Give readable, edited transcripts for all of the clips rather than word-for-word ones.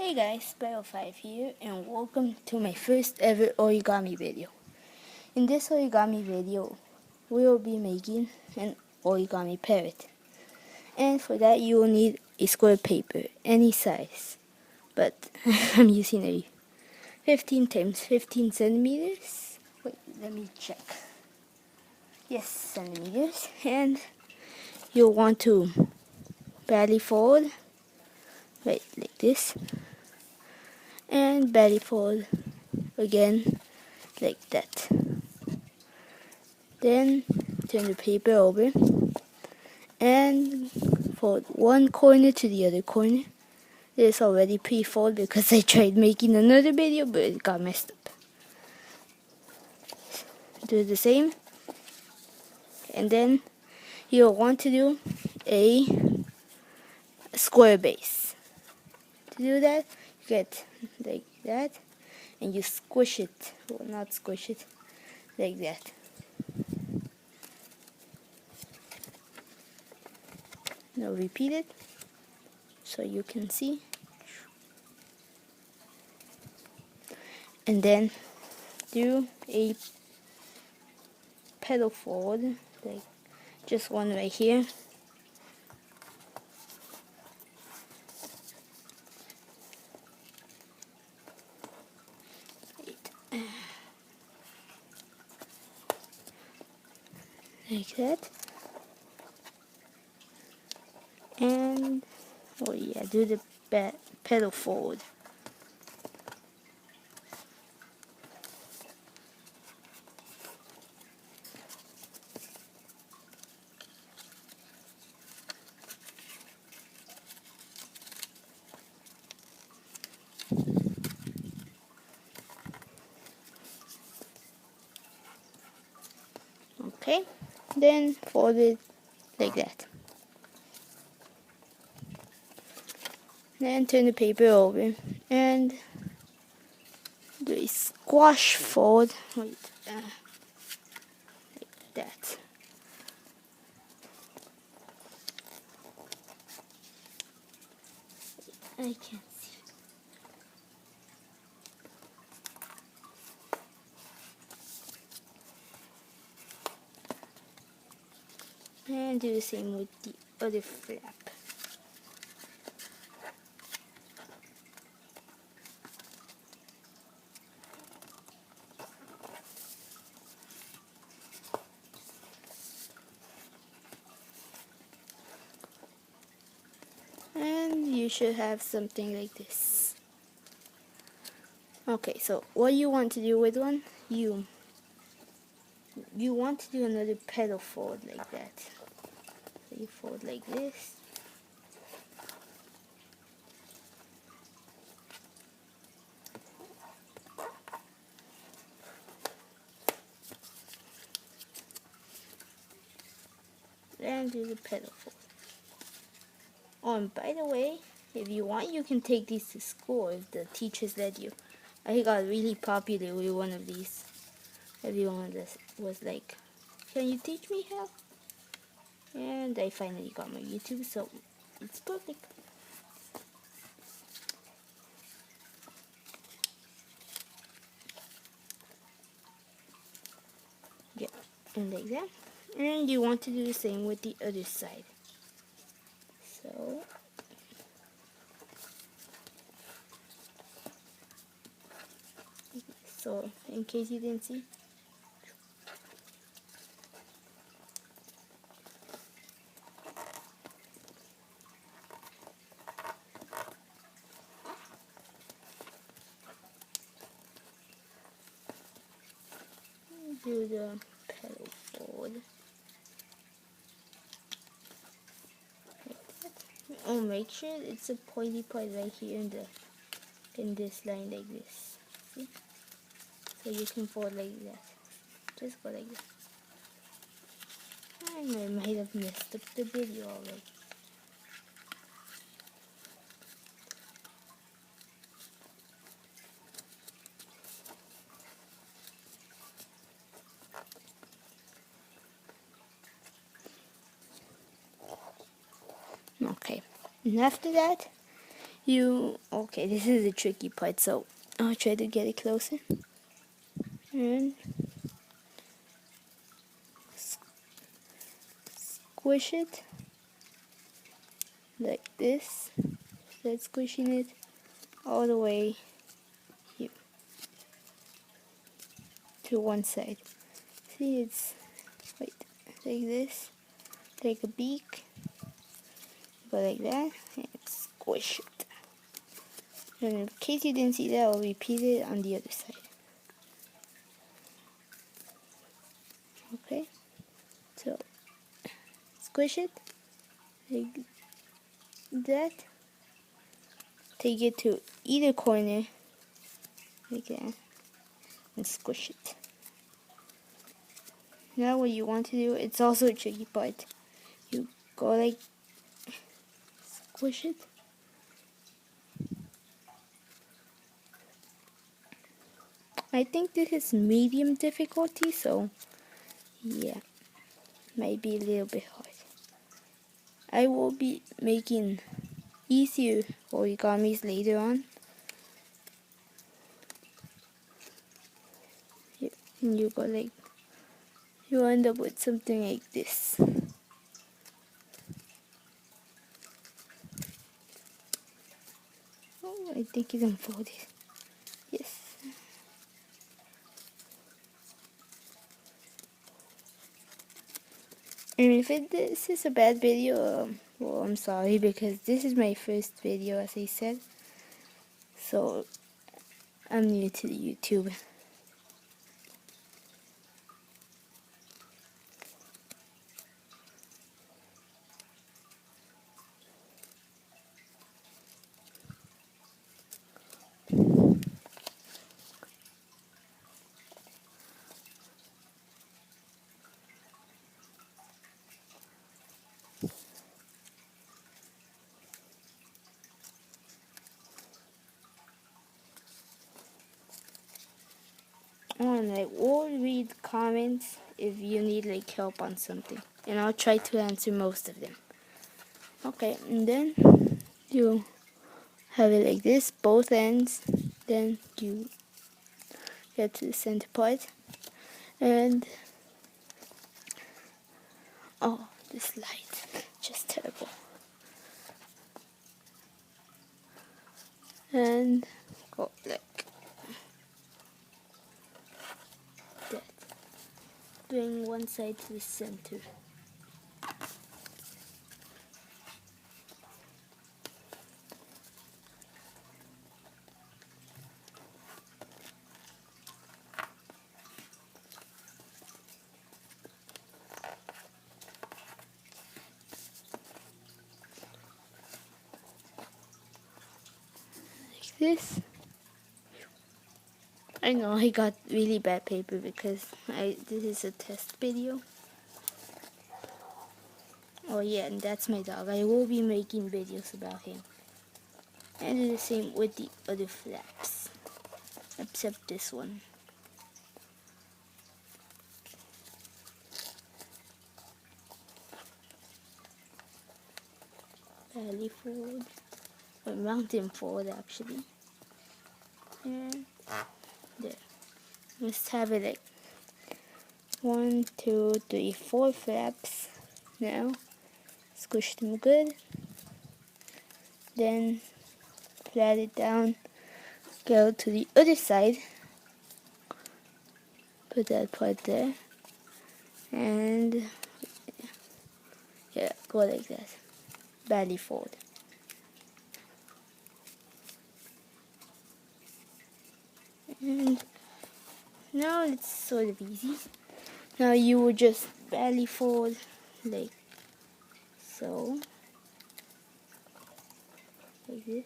Hey guys, Parrot here and welcome to my first ever origami video. In this origami video, we will be making an origami parrot. And for that you will need a square paper, any size. But I'm using a 15 times 15 centimeters. Wait, let me check. Yes, centimeters. And you'll want to belly fold, right, like this. And belly fold again like that. Then turn the paper over and fold one corner to the other corner. It's already pre-folded because I tried making another video but it got messed up. Do the same, and then you'll want to do a square base. To do that, you get like that and you squish it, well, not squish it, like that. Now repeat it so you can see, and then do a petal fold, like just one right here. Like that. And oh yeah, do the petal fold. Okay, then fold it like that. Then turn the paper over and do a squash fold. Wait, like that. I can't see. And do the same with the other flap. And you should have something like this. Okay, so what you want to do with one, you want to do another petal fold like that. So you fold like this. And do the petal fold. Oh, and by the way, if you want, you can take these to school if the teachers let you. I got really popular with one of these. Everyone was like, "Can you teach me how?" And I finally got my YouTube, so it's perfect. Yeah, and like that. And you want to do the same with the other side. So in case you didn't see, do the petal fold. Oh, make sure it's a pointy part right here in this line like this. See? So you can fold like that. Just go like that. I might have messed up the video already. Okay, and after that, Okay, this is a tricky part, so I'll try to get it closer. And squish it like this. Start squishing it all the way here to one side. See, it's like this. Take a beak, go like that, and squish it. And in case you didn't see that, I'll repeat it on the other side. Okay, so squish it like that. Take it to either corner like that and squish it. Now what you want to do, it's also a tricky part. You go like, squish it. I think this is medium difficulty, so yeah, might be a little bit hard. I will be making easier origamis later on. And you go like, you end up with something like this. Oh, I think it's unfolded. Yes. And if this is a bad video, well, I'm sorry, because this is my first video, as I said. So I'm new to the YouTube. And I will read comments if you need like help on something, and I'll try to answer most of them. Okay, and then you have it like this, both ends. Then you get to the center part, and oh, this light, just terrible. And go like that. Bring one side to the center. Like this. I know I got really bad paper because this is a test video. Oh yeah, and that's my dog. I will be making videos about him. And do the same with the other flaps, except this one. Belly fold, or mountain fold actually. And there. Let's have it like 1, 2, 3, 4 flaps. Now squish them good. Then flat it down. Go to the other side. Put that part there. And yeah, go like that. Belly fold. And now it's sort of easy. Now you will just belly fold like so. Like this.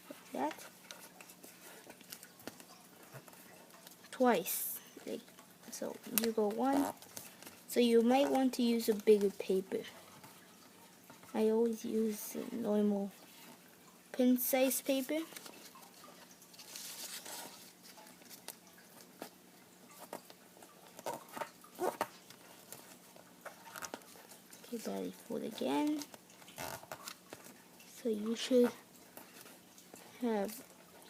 Like that. Twice. Like so. You go one. So you might want to use a bigger paper. I always use normal pen size paper. the belly fold again. So you should have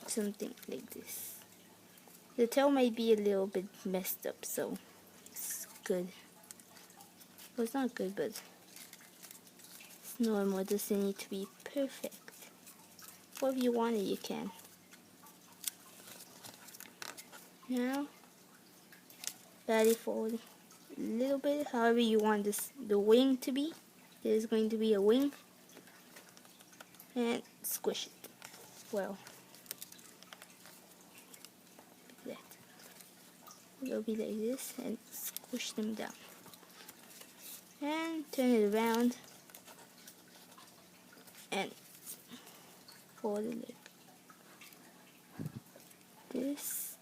something like this. The tail might be a little bit messed up, so it's good. Well, it's not good, but it's normal. It doesn't need to be perfect. Well, if you want it, you can. Now, belly fold a little bit, however you want the wing to be. There's going to be a wing. And squish it. Well, like that. It'll be like this, and squish them down. And turn it around and fold it like this.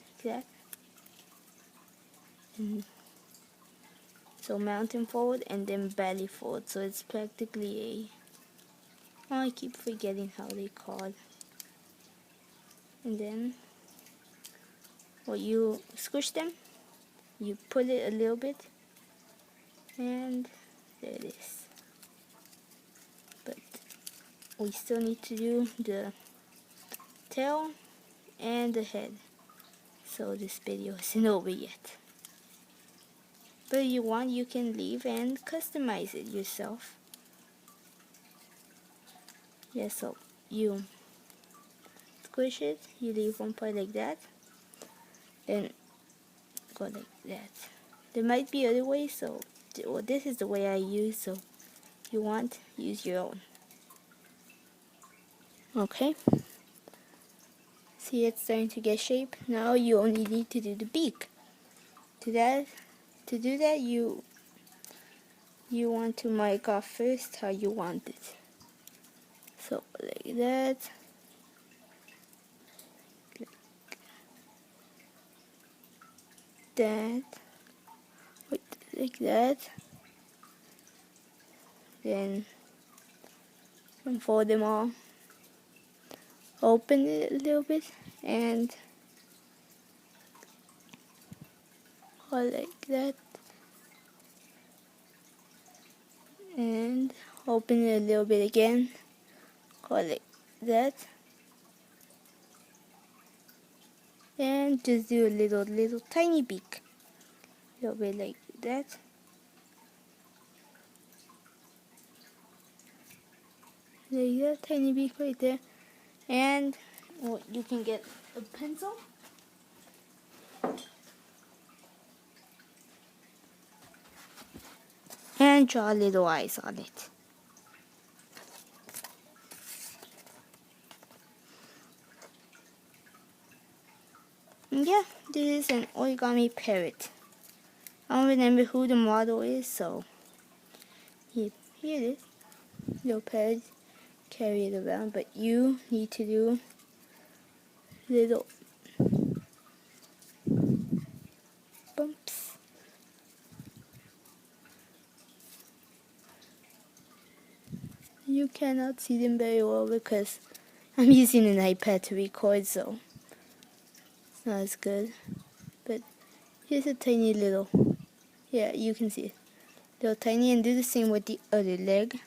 Like that. And so mountain fold and then belly fold. So it's practically a, oh, I keep forgetting how they call. And then, well, you squish them, you pull it a little bit, and there it is. But we still need to do the tail and the head. So this video isn't over yet. But if you want, you can leave and customize it yourself. Yeah, so you squish it, you leave one part like that, then go like that. There might be other ways, so well, this is the way I use, so if you want, use your own. Okay. See, it's starting to get shape. Now you only need to do the beak. To do that, you want to mark off first how you want it. So like that. That. Wait, like that. Then unfold them all. Open it a little bit and go like that. And open it a little bit again. Go like that. And just do a little tiny beak. A little bit like that. Like that, tiny beak right there. And well, you can get a pencil. And draw little eyes on it. And yeah, this is an origami parrot. I don't remember who the model is, so here it is. Little parrot, carry it around, but you need to do little bumps. You cannot see them very well because I'm using an iPad to record, so it's not as good. But here's a tiny little, yeah, you can see it. Little tiny, and do the same with the other leg.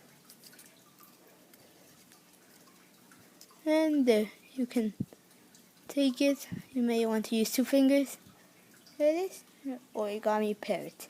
And there, you can take it. You may want to use 2 fingers. There it is, origami parrot.